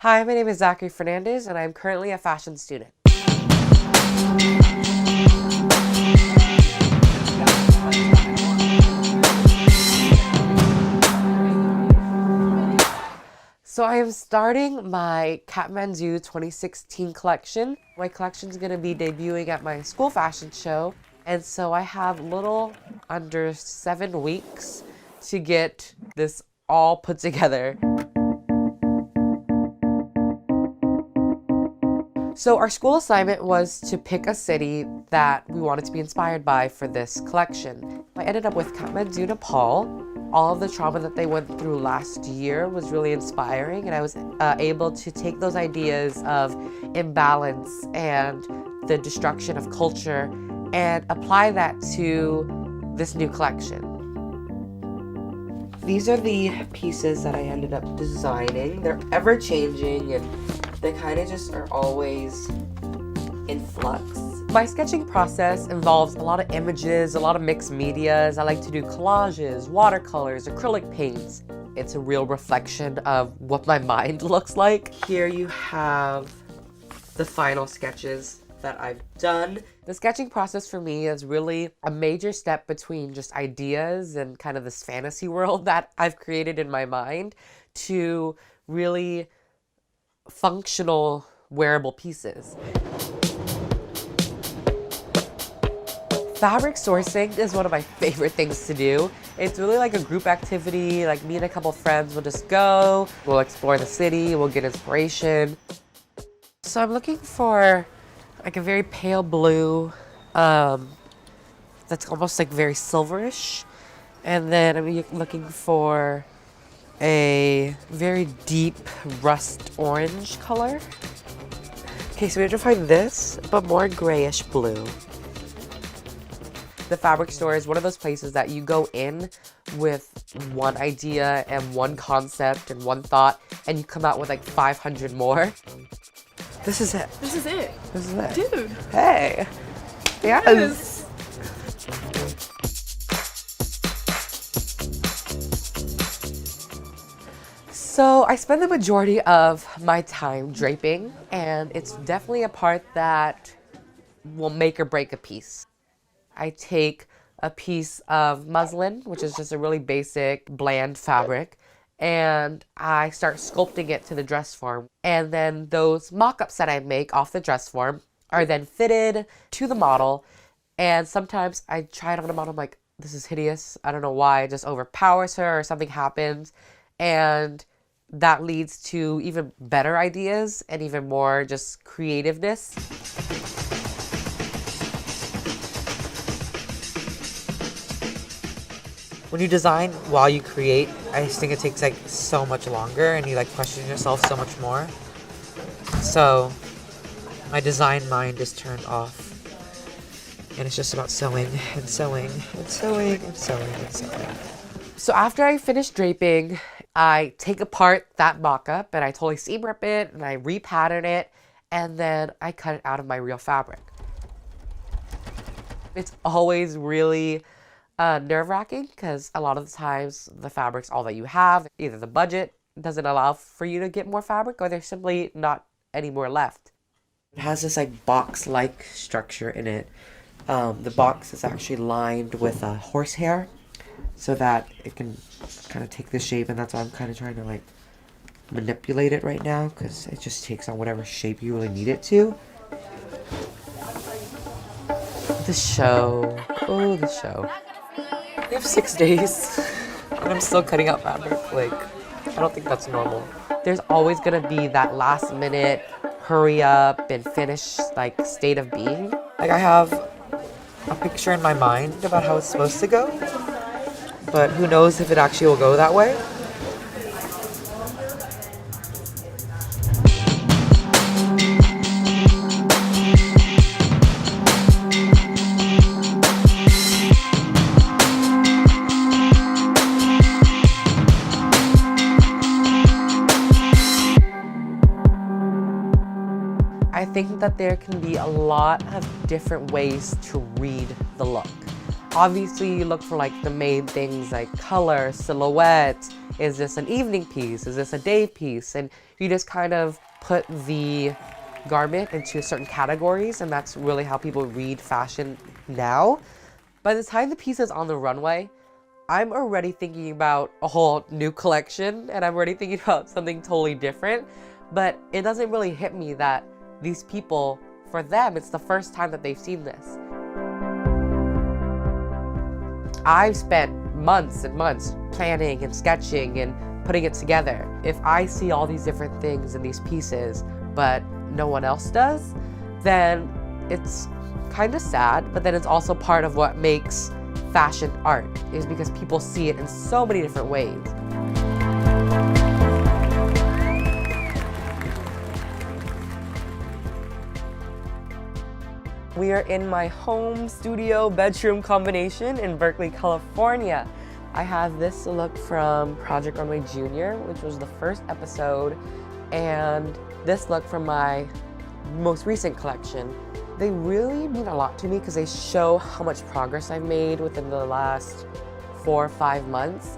Hi, my name is Zachary Fernandez, and I'm currently a fashion student. So I am starting my Kathmandu 2016 collection. My collection is going to be debuting at my school fashion show, and so I have little under 7 weeks to get this all put together. So our school assignment was to pick a city that we wanted to be inspired by for this collection. I ended up with Kathmandu, Nepal. All of the trauma that they went through last year was really inspiring, and I was able to take those ideas of imbalance and the destruction of culture and apply that to this new collection. These are the pieces that I ended up designing. They're ever changing and they kind of just are always in flux. My sketching process involves a lot of images, a lot of mixed medias. I like to do collages, watercolors, acrylic paints. It's a real reflection of what my mind looks like. Here you have the final sketches that I've done. The sketching process for me is really a major step between just ideas and kind of this fantasy world that I've created in my mind to really functional wearable pieces. Fabric sourcing is one of my favorite things to do. It's really like a group activity. Like me and a couple friends will just go, we'll explore the city, we'll get inspiration. So I'm looking for like a very pale blue that's almost like very silverish. And then I'm looking for a very deep rust orange color. Okay, so we have to find this, but more grayish blue. The fabric store is one of those places that you go in with one idea and one concept and one thought, and you come out with like 500 more. This is it. This is it. This is it. Dude. Hey. Yes. So I spend the majority of my time draping, and it's definitely a part that will make or break a piece. I take a piece of muslin, which is just a really basic, bland fabric, and I start sculpting it to the dress form. And then those mock-ups that I make off the dress form are then fitted to the model, and sometimes I try it on a model, I'm like, this is hideous, I don't know why, it just overpowers her or something happens, and that leads to even better ideas and even more just creativeness. When you design while you create, I just think it takes like so much longer and you like question yourself so much more. So my design mind is turned off and it's just about sewing and sewing and sewing and sewing and sewing. So after I finish draping, I take apart that mock-up and I totally seam rip it and I repattern it and then I cut it out of my real fabric. It's always really nerve-wracking because a lot of the times the fabric's all that you have. Either the budget doesn't allow for you to get more fabric or there's simply not any more left. It has this like box-like structure in it. The box is actually lined with horsehair so that it can kind of take the shape, and that's why I'm kind of trying to like manipulate it right now because it just takes on whatever shape you really need it to. The show. Oh, the show. We have 6 days and I'm still cutting out fabric. Like, I don't think that's normal. There's always gonna be that last minute hurry up and finish like state of being. Like I have a picture in my mind about how it's supposed to go, but who knows if it actually will go that way. I think that there can be a lot of different ways to read the look. Obviously, you look for like the main things like color, silhouette, Is this an evening piece? Is this a day piece? And you just kind of put the garment into certain categories, and that's really how people read fashion now. By the time the piece is on the runway, I'm already thinking about a whole new collection, and I'm already thinking about something totally different. But it doesn't really hit me that these people, for them, it's the first time that they've seen this. I've spent months and months planning and sketching and putting it together. If I see all these different things in these pieces, but no one else does, then it's kind of sad, but then it's also part of what makes fashion art, is because people see it in so many different ways. We are in my home studio bedroom combination in Berkeley, California. I have this look from Project Runway Junior, which was the first episode, and this look from my most recent collection. They really mean a lot to me because they show how much progress I've made within the last 4 or 5 months.